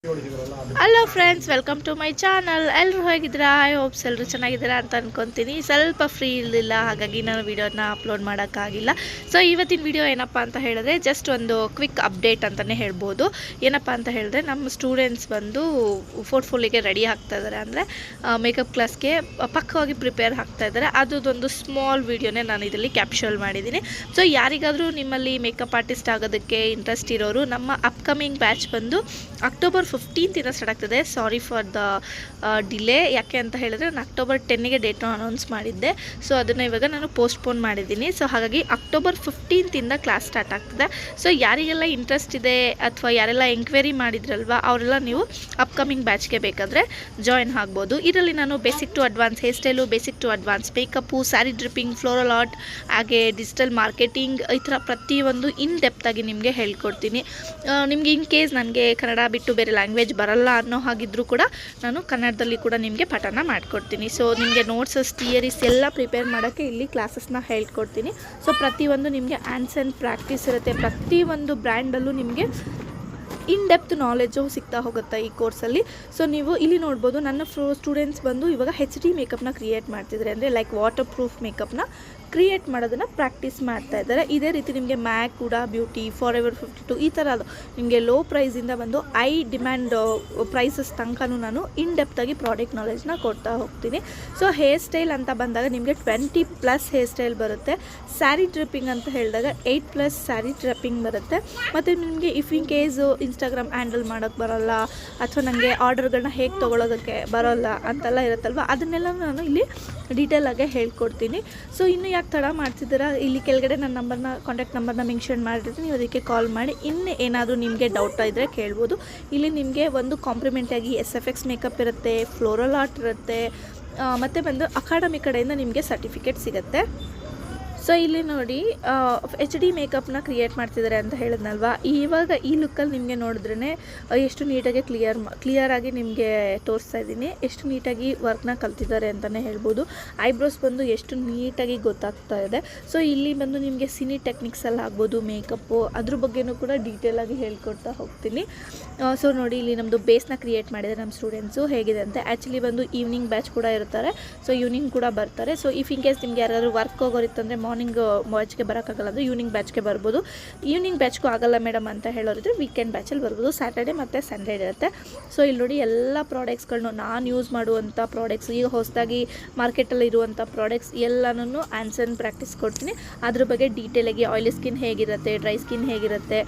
Hello friends, welcome to my channel. ಎಲ್ಲರೂ ಹೇಗಿದ್ದೀರಾ? I hopes ಎಲ್ಲರೂ ಚೆನ್ನಾಗಿದ್ದೀರಾ ಅಂತ ಅಂದ್ಕೊತೀನಿ. ಸ್ವಲ್ಪ ಫ್ರೀ ಇರಲಿಲ್ಲ, ಹಾಗಾಗಿ ನಾನು ವಿಡಿಯೋನ ಅಪ್ಲೋಡ್ ಮಾಡೋಕ್ಕಾಗಿಲ್ಲ. ಸೊ ಇವತ್ತಿನ ವಿಡಿಯೋ ಏನಪ್ಪ ಅಂತ ಹೇಳಿದ್ರೆ ಜಸ್ಟ್ ಒಂದು ಕ್ವಿಕ್ ಅಪ್ಡೇಟ್ ಅಂತಲೇ ಹೇಳ್ಬೋದು. ಏನಪ್ಪ ಅಂತ ಹೇಳಿದ್ರೆ ನಮ್ಮ ಸ್ಟೂಡೆಂಟ್ಸ್ ಬಂದು ಪೋರ್ಟ್ಫೋಲಿಯೋಗೆ ರೆಡಿ ಆಗ್ತಾ ಇದ್ದಾರೆ, ಅಂದರೆ ಮೇಕಪ್ ಕ್ಲಾಸ್ಗೆ ಪಕ್ಕವಾಗಿ ಪ್ರಿಪೇರ್ ಆಗ್ತಾ ಇದ್ದಾರೆ. ಅದೊಂದು ಸ್ಮಾಲ್ ವಿಡಿಯೋನೇ ನಾನು ಇದರಲ್ಲಿ ಕ್ಯಾಪ್ಚರ್ ಮಾಡಿದ್ದೀನಿ. ಸೊ ಯಾರಿಗಾದರೂ ನಿಮ್ಮಲ್ಲಿ ಮೇಕಪ್ ಆರ್ಟಿಸ್ಟ್ ಆಗೋದಕ್ಕೆ ಇಂಟ್ರೆಸ್ಟ್ ಇರೋರು, ನಮ್ಮ ಅಪ್ಕಮಿಂಗ್ ಬ್ಯಾಚ್ ಬಂದು ಅಕ್ಟೋಬರ್ 15th ಸ್ಟಾರ್ಟ್ ಆಗ್ತದೆ. Sorry for the delay. ಯಾಕೆ ಅಂತ ಹೇಳಿದ್ರೆ ನಾನು ಅಕ್ಟೋಬರ್ 10ಗೆ ಡೇಟ್ನ ಅನೌನ್ಸ್ ಮಾಡಿದ್ದೆ. ಸೊ ಅದನ್ನು ಇವಾಗ ನಾನು ಪೋಸ್ಟ್ಪೋನ್ ಮಾಡಿದ್ದೀನಿ. ಸೊ ಹಾಗಾಗಿ ಅಕ್ಟೋಬರ್ 15th ಕ್ಲಾಸ್ ಸ್ಟಾರ್ಟ್ ಆಗ್ತದೆ. ಸೊ ಯಾರಿಗೆಲ್ಲ ಇಂಟ್ರೆಸ್ಟ್ ಇದೆ ಅಥವಾ ಯಾರೆಲ್ಲ ಎಂಕ್ವೈರಿ ಮಾಡಿದ್ರಲ್ವ, ಅವರೆಲ್ಲ ನೀವು ಅಪ್ಕಮಿಂಗ್ ಬ್ಯಾಚ್ಗೆ ಬೇಕಾದರೆ ಜಾಯಿನ್ ಆಗ್ಬೋದು. ಇದರಲ್ಲಿ ನಾನು basic to advance hair style, basic to advance makeup, sari draping, floral art, ಹಾಗೆ ಡಿಜಿಟಲ್ ಮಾರ್ಕೆಟಿಂಗ್, ಈ ಥರ ಪ್ರತಿಯೊಂದು ಇನ್ ಡೆಪ್ತಾಗಿ ನಿಮಗೆ ಹೇಳ್ಕೊಡ್ತೀನಿ. ನಿಮಗೆ ಇನ್ ಕೇಸ್ ನನಗೆ ಕನ್ನಡ ಬಿಟ್ಟು ಬೇರೆ ಲ್ಯಾಂಗ್ವೇಜ್ ಬರಲ್ಲ ಅನ್ನೋ ಹಾಗಿದ್ರೂ ಕೂಡ ನಾನು ಕನ್ನಡದಲ್ಲಿ ಕೂಡ ನಿಮಗೆ ಪಾಠನ ಮಾಡಿಕೊಡ್ತೀನಿ. ಸೊ ನಿಮಗೆ ನೋಟ್ಸಸ್, ಥಿಯರೀಸ್ ಎಲ್ಲ ಪ್ರಿಪೇರ್ ಮಾಡೋಕ್ಕೆ ಇಲ್ಲಿ ಕ್ಲಾಸಸ್ನ ಹೇಳ್ಕೊಡ್ತೀನಿ. ಸೊ ಪ್ರತಿಯೊಂದು ನಿಮಗೆ ಆನ್ಸ್ ಆ್ಯಂಡ್ ಪ್ರಾಕ್ಟೀಸ್ ಇರುತ್ತೆ. ಪ್ರತಿಯೊಂದು ಬ್ರ್ಯಾಂಡಲ್ಲೂ ನಿಮಗೆ ಇನ್ ಡೆಪ್ತ್ ನಾಲೆಜು ಸಿಗ್ತಾ ಹೋಗುತ್ತೆ ಈ ಕೋರ್ಸಲ್ಲಿ. ಸೊ ನೀವು ಇಲ್ಲಿ ನೋಡ್ಬೋದು, ನನ್ನ ಸ್ಟೂಡೆಂಟ್ಸ್ ಬಂದು ಇವಾಗ HD ಮೇಕಪ್ನ ಕ್ರಿಯೇಟ್ ಮಾಡ್ತಿದ್ದಾರೆ, ಅಂದರೆ ಲೈಕ್ ವಾಟರ್ ಪ್ರೂಫ್ ಮೇಕಪ್ನ ಕ್ರಿಯೇಟ್ ಮಾಡೋದನ್ನು ಪ್ರಾಕ್ಟೀಸ್ ಮಾಡ್ತಾ ಇದ್ದಾರೆ. ಇದೇ ರೀತಿ ನಿಮಗೆ ಮ್ಯಾಕ್ ಕೂಡ, ಬ್ಯೂಟಿ, ಫಾರೆವರ್ 52 ಈ ಥರ ನಿಮಗೆ ಲೋ ಪ್ರೈಸಿಂದ ಬಂದು ಐ ಡಿಮ್ಯಾಂಡ್ ಪ್ರೈಸಸ್ ತನಕನೂ ನಾನು ಇನ್ ಡೆಪ್ತಾಗಿ ಪ್ರಾಡಕ್ಟ್ ನಾಲೆಜ್ನ ಕೊಡ್ತಾ ಹೋಗ್ತೀನಿ. ಸೊ ಹೇರ್ ಸ್ಟೈಲ್ ಅಂತ ಬಂದಾಗ ನಿಮಗೆ 20+ ಹೇರ್ ಸ್ಟೈಲ್ ಬರುತ್ತೆ. ಸ್ಯಾರಿ ಡ್ರಿಪ್ಪಿಂಗ್ ಅಂತ ಹೇಳಿದಾಗ 8+ ಸ್ಯಾರಿ ಡ್ರಿಪ್ಪಿಂಗ್ ಬರುತ್ತೆ. ಮತ್ತು ನಿಮಗೆ if in case Instagram handle ಮಾಡೋಕ್ಕೆ ಬರೋಲ್ಲ, ಅಥವಾ ನನಗೆ ಆರ್ಡರ್ಗಳನ್ನ ಹೇಗೆ ತೊಗೊಳೋದಕ್ಕೆ ಬರೋಲ್ಲ ಅಂತೆಲ್ಲ ಇರುತ್ತಲ್ವ, ಅದನ್ನೆಲ್ಲ ನಾನು ಇಲ್ಲಿ ಡೀಟೇಲಾಗೆ ಹೇಳ್ಕೊಡ್ತೀನಿ. ಸೊ ಇನ್ನು ಯಾಕೆ ತಡ ಮಾಡ್ತಿದ್ದೀರಾ, ಇಲ್ಲಿ ಕೆಳಗಡೆ ನನ್ನ ಕಾಂಟ್ಯಾಕ್ಟ್ ನಂಬರ್ನ ಮೆನ್ಷನ್ ಮಾಡಿರ್ತೀನಿ, ನೀವು ಅದಕ್ಕೆ ಕಾಲ್ ಮಾಡಿ ಇನ್ನು ಏನಾದರೂ ನಿಮಗೆ ಡೌಟ್ ಇದ್ದರೆ ಕೇಳ್ಬೋದು. ಇಲ್ಲಿ ನಿಮಗೆ ಒಂದು ಕಾಂಪ್ಲಿಮೆಂಟಾಗಿ SFX ಮೇಕಪ್ ಇರುತ್ತೆ, ಫ್ಲೋರಲ್ ಆರ್ಟ್ ಇರುತ್ತೆ, ಮತ್ತು ಬಂದು ಅಕಾಡೆಮಿ ಕಡೆಯಿಂದ ನಿಮಗೆ ಸರ್ಟಿಫಿಕೇಟ್ ಸಿಗುತ್ತೆ. ಸೊ ಇಲ್ಲಿ ನೋಡಿ HD ಮೇಕಪ್ನ ಕ್ರಿಯೇಟ್ ಮಾಡ್ತಿದ್ದಾರೆ ಅಂತ ಹೇಳಿದ್ನಲ್ವ, ಇವಾಗ ಈ ಲುಕ್ಕಲ್ಲಿ ನಿಮಗೆ ನೋಡಿದ್ರೇ ಎಷ್ಟು ನೀಟಾಗಿ ಕ್ಲಿಯರಾಗಿ ನಿಮಗೆ ತೋರಿಸ್ತಾ ಇದ್ದೀನಿ, ಎಷ್ಟು ನೀಟಾಗಿ ವರ್ಕ್ನ ಕಲ್ತಿದ್ದಾರೆ ಅಂತಲೇ ಹೇಳ್ಬೋದು. ಐಬ್ರೋಸ್ ಬಂದು ಎಷ್ಟು ನೀಟಾಗಿ ಗೊತ್ತಾಗ್ತಾ ಇದೆ. ಸೊ ಇಲ್ಲಿ ಬಂದು ನಿಮಗೆ ಸಿನಿ ಟೆಕ್ನಿಕ್ಸ್ ಎಲ್ಲ ಆಗ್ಬೋದು, ಮೇಕಪ್ಪು, ಅದ್ರ ಬಗ್ಗೆನೂ ಕೂಡ ಡೀಟೇಲಾಗಿ ಹೇಳ್ಕೊಡ್ತಾ ಹೋಗ್ತೀನಿ. ಸೊ ನೋಡಿ, ಇಲ್ಲಿ ನಮ್ಮದು ಬೇಸ್ನ ಕ್ರಿಯೇಟ್ ಮಾಡಿದ್ದಾರೆ ನಮ್ಮ ಸ್ಟೂಡೆಂಟ್ಸು. ಹೇಗಿದೆ ಅಂತ ಆ್ಯಕ್ಚುಲಿ ಬಂದು ಈವ್ನಿಂಗ್ ಬ್ಯಾಚ್ ಕೂಡ ಇರ್ತಾರೆ. ಸೊ ಈವ್ನಿಂಗ್ ಕೂಡ ಬರ್ತಾರೆ. ಸೊ ಇಫ್ ಇನ್ ಕೇಸ್ ನಿಮ್ಗೆ ಯಾರಾದರೂ ವರ್ಕ್ ಹೋಗೋರಿತ್ತಂದರೆ ಮಾರ್ನಿಂಗ್ ಬ್ಯಾಚ್ಗೆ ಬರೋಕ್ಕಾಗಲ್ಲ ಅಂದರೆ ಈವ್ನಿಂಗ್ ಬ್ಯಾಚ್ಗೆ ಬರ್ಬೋದು. ಈವ್ನಿಂಗ್ ಬ್ಯಾಚ್ಗೂ ಆಗಲ್ಲ ಮೇಡಮ್ ಅಂತ ಹೇಳೋರಿದ್ರೆ ವೀಕೆಂಡ್ ಬ್ಯಾಚಲ್ಲಿ ಬರ್ಬೋದು. ಸ್ಯಾಟರ್ಡೆ ಮತ್ತು ಸಂಡೇ ಇರುತ್ತೆ. ಸೊ ಇಲ್ಲಿ ನೋಡಿ, ಎಲ್ಲ ಪ್ರಾಡಕ್ಟ್ಸ್ಗಳನ್ನೂ ನಾನು ಯೂಸ್ ಮಾಡುವಂಥ ಪ್ರಾಡಕ್ಟ್ಸ್, ಈಗ ಹೊಸದಾಗಿ ಮಾರ್ಕೆಟಲ್ಲಿ ಇರುವಂಥ ಪ್ರಾಡಕ್ಟ್ಸ್ ಎಲ್ಲನೂ ಆನ್ಸ್ ಆ್ಯಂಡ್ ಪ್ರಾಕ್ಟೀಸ್ ಕೊಡ್ತೀನಿ. ಅದ್ರ ಬಗ್ಗೆ ಡೀಟೇಲಾಗಿ ಆಯಿಲಿ ಸ್ಕಿನ್ ಹೇಗಿರುತ್ತೆ, ಡ್ರೈ ಸ್ಕಿನ್ ಹೇಗಿರುತ್ತೆ,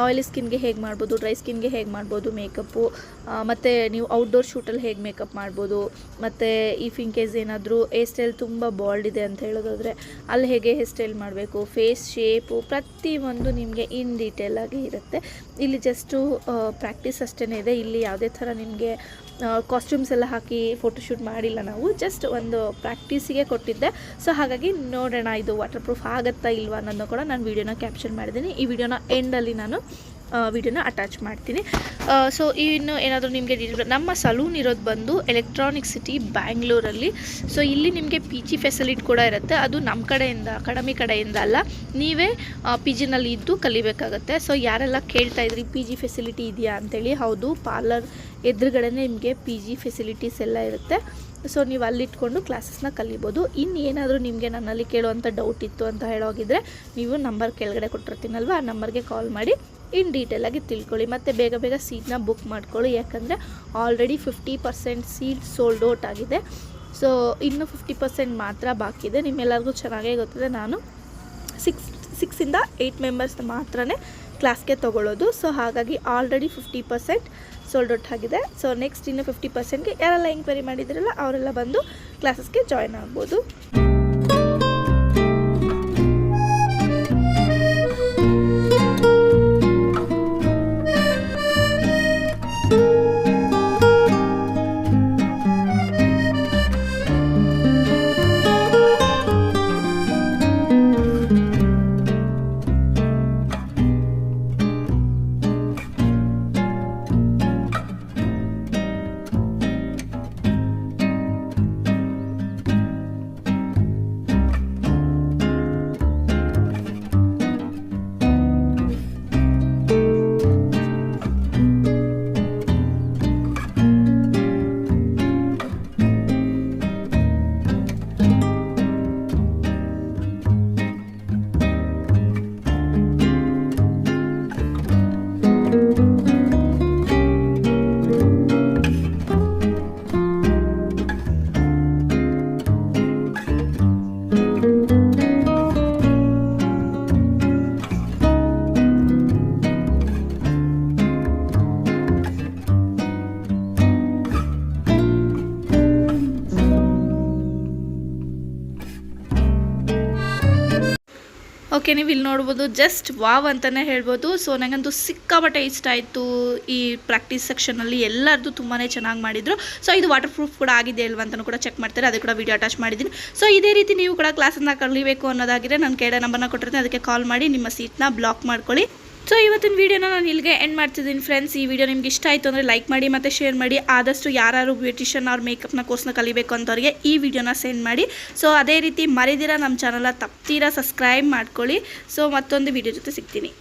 ಆಯಿಲಿ ಸ್ಕಿನ್ಗೆ ಹೇಗೆ ಮಾಡ್ಬೋದು, ಡ್ರೈ ಸ್ಕಿನ್ಗೆ ಹೇಗೆ ಮಾಡ್ಬೋದು ಮೇಕಪ್ಪು, ಮತ್ತು ನೀವು ಔಟ್ಡೋರ್ ಶೂಟಲ್ಲಿ ಹೇಗೆ ಮೇಕಪ್ ಮಾಡ್ಬೋದು, ಮತ್ತು ಇಫ್ ಇನ್ ಕೇಸ್ ಏನಾದರೂ ಹೇರ್ ಸ್ಟೈಲ್ ತುಂಬ ಬಾಲ್ಡ್ ಇದೆ ಅಂತ ಹೇಳೋದಾದರೆ ಅಲ್ಲಿ ಹೇಗೆ ಹೇರ್ ಸ್ಟೈಲ್ ಮಾಡಬೇಕು, ಫೇಸ್ ಶೇಪು, ಪ್ರತಿಯೊಂದು ನಿಮಗೆ ಇನ್ ಡೀಟೇಲಾಗಿ ಇರುತ್ತೆ. ಇಲ್ಲಿ ಜಸ್ಟು ಪ್ರಾಕ್ಟೀಸ್ ಅಷ್ಟೇ ಇದೆ. ಇಲ್ಲಿ ಯಾವುದೇ ಥರ ನಿಮಗೆ ಕಾಸ್ಟ್ಯೂಮ್ಸ್ ಎಲ್ಲ ಹಾಕಿ ಫೋಟೋಶೂಟ್ ಮಾಡಿಲ್ಲ, ನಾವು ಜಸ್ಟ್ ಒಂದು ಪ್ರಾಕ್ಟೀಸಿಗೆ ಕೊಟ್ಟಿದ್ದೆ. ಸೊ ಹಾಗಾಗಿ ನೋಡೋಣ ಇದು ವಾಟರ್ ಪ್ರೂಫ್ ಆಗುತ್ತಾ ಇಲ್ವಾ ಅನ್ನೋದನ್ನ ಕೂಡ ನಾನು ವೀಡಿಯೋನ ಕ್ಯಾಪ್ಚರ್ ಮಾಡಿದ್ದೀನಿ. ಈ ವಿಡಿಯೋನ ಎಂಡಲ್ಲಿ ನಾನು ವಿಡಿಯೋನ ಅಟ್ಯಾಚ್ ಮಾಡ್ತೀನಿ. ಸೊ ಇನ್ನು ಏನಾದರೂ ನಿಮಗೆ ನಮ್ಮ ಸಲೂನ್ ಇರೋದು ಬಂದು ಎಲೆಕ್ಟ್ರಾನಿಕ್ ಸಿಟಿ ಬ್ಯಾಂಗ್ಳೂರಲ್ಲಿ. ಸೊ ಇಲ್ಲಿ ನಿಮಗೆ PG ಫೆಸಿಲಿಟಿ ಕೂಡ ಇರುತ್ತೆ. ಅದು ನಮ್ಮ ಕಡೆಯಿಂದ, ಅಕಾಡೆಮಿ ಕಡೆಯಿಂದ ಅಲ್ಲ, ನೀವೇ PGನಲ್ಲಿ ಇದ್ದು ಕಲಿಬೇಕಾಗತ್ತೆ. ಸೊ ಯಾರೆಲ್ಲ ಕೇಳ್ತಾ ಇದ್ರಿ PG ಫೆಸಿಲಿಟಿ ಇದೆಯಾ ಅಂತೇಳಿ, ಹೌದು, ಪಾರ್ಲರ್ ಎದುರುಗಡೆ ನಿಮಗೆ PG ಫೆಸಿಲಿಟೀಸ್ ಎಲ್ಲ ಇರುತ್ತೆ. ಸೊ ನೀವು ಅಲ್ಲಿಟ್ಕೊಂಡು ಕ್ಲಾಸಸ್ನ ಕಲಿಬೋದು. ಇನ್ನು ಏನಾದರೂ ನಿಮಗೆ ನನ್ನಲ್ಲಿ ಕೇಳುವಂಥ ಡೌಟ್ ಇತ್ತು ಅಂತ ಹೇಳೋಗಿದ್ರೆ ನೀವು ನಂಬರ್ ಕೆಳಗಡೆ ಕೊಟ್ಟಿರ್ತೀನಲ್ವ, ಆ ನಂಬರ್ಗೆ ಕಾಲ್ ಮಾಡಿ ಇನ್ ಡೀಟೇಲಾಗಿ ತಿಳ್ಕೊಳ್ಳಿ. ಮತ್ತು ಬೇಗ ಸೀಟ್ನ ಬುಕ್ ಮಾಡ್ಕೊಳ್ಳಿ, ಯಾಕಂದರೆ ಆಲ್ರೆಡಿ 50% ಸೀಟ್ ಸೋಲ್ಡ್ ಔಟ್ ಆಗಿದೆ. ಸೊ ಇನ್ನು 50% ಮಾತ್ರ ಬಾಕಿ ಇದೆ. ನಿಮ್ಮೆಲ್ಲರಿಗೂ ಚೆನ್ನಾಗೇ ಗೊತ್ತಿದೆ, ನಾನು 6 to 8 ಮೆಂಬರ್ಸ್ ಮಾತ್ರ ಕ್ಲಾಸ್ಗೆ ತೊಗೊಳ್ಳೋದು. ಸೊ ಹಾಗಾಗಿ ಆಲ್ರೆಡಿ 50% ಸೋಲ್ಡ್ ಔಟ್ ಆಗಿದೆ. ಸೊ ನೆಕ್ಸ್ಟ್ ಇನ್ನು 50%ಗೆ ಯಾರೆಲ್ಲ ಎಂಕ್ವೈರಿ ಮಾಡಿದ್ರಲ್ಲ ಅವರೆಲ್ಲ ಬಂದು ಕ್ಲಾಸಸ್ಗೆ ಜಾಯ್ನ್ ಆಗ್ಬೋದು. ಓಕೆ, ನೀವು ಇಲ್ಲಿ ನೋಡ್ಬೋದು, ಜಸ್ಟ್ ವಾವ್ ಅಂತಲೇ ಹೇಳ್ಬೋದು. ಸೊ ನನಗಂತೂ ಸಿಕ್ಕಾಪಟ್ಟೆ ಇಷ್ಟ ಆಯಿತು ಈ ಪ್ರಾಕ್ಟೀಸ್ ಸೆಕ್ಷನಲ್ಲಿ. ಎಲ್ಲರದ್ದು ತುಂಬಾ ಚೆನ್ನಾಗಿ ಮಾಡಿದರು. ಸೊ ಇದು ವಾಟರ್ ಪ್ರೂಫ್ ಕೂಡ ಆಗಿದೆ ಅಲ್ವಾ ಅಂತಲೂ ಕೂಡ ಚೆಕ್ ಮಾಡ್ತಾರೆ, ಅದು ಕೂಡ ವಿಡಿಯೋ ಅಟ್ಯಾಚ್ ಮಾಡಿದ್ದೀನಿ. ಸೊ ಇದೇ ರೀತಿ ನೀವು ಕೂಡ ಕ್ಲಾಸನ್ನು ಕಲಿಬೇಕು ಅನ್ನೋದಾಗಿದ್ರೆ ನಾನು ಕೆಳಗಡೆ ನಂಬರ್ನ ಕೊಟ್ಟಿರ್ತೀನಿ, ಅದಕ್ಕೆ ಕಾಲ್ ಮಾಡಿ ನಿಮ್ಮ ಸೀಟ್ನ ಬ್ಲಾಕ್ ಮಾಡ್ಕೊಳ್ಳಿ. ಸೊ ಇವತ್ತಿನ ವೀಡಿಯೋನ ನಾನು ಇಲ್ಲಿಗೆ ಎಂಡ್ ಮಾಡ್ತಿದ್ದೀನಿ ಫ್ರೆಂಡ್ಸ್. ಈ ವಿಡಿಯೋ ನಿಮ್ಗೆ ಇಷ್ಟ ಆಯಿತು ಅಂದರೆ ಲೈಕ್ ಮಾಡಿ ಮತ್ತು ಶೇರ್ ಮಾಡಿ. ಆದಷ್ಟು ಯಾರು ಬ್ಯೂಟಿಷಿಯನ್ ಅವ್ರ ಮೇಕಪ್ನ ಕೋರ್ಸ್ನ ಕಲಿಬೇಕು ಅಂತವ್ರಿಗೆ ಈ ವಿಡಿಯೋನ ಸೆಂಡ್ ಮಾಡಿ. ಸೊ ಅದೇ ರೀತಿ ಮರಿದಿರ ನಮ್ಮ ಚಾನಲ್ನ ತಪ್ತೀರಾ ಸಬ್ಸ್ಕ್ರೈಬ್ ಮಾಡ್ಕೊಳ್ಳಿ. ಸೊ ಮತ್ತೊಂದು ವಿಡಿಯೋ ಜೊತೆ ಸಿಗ್ತೀನಿ.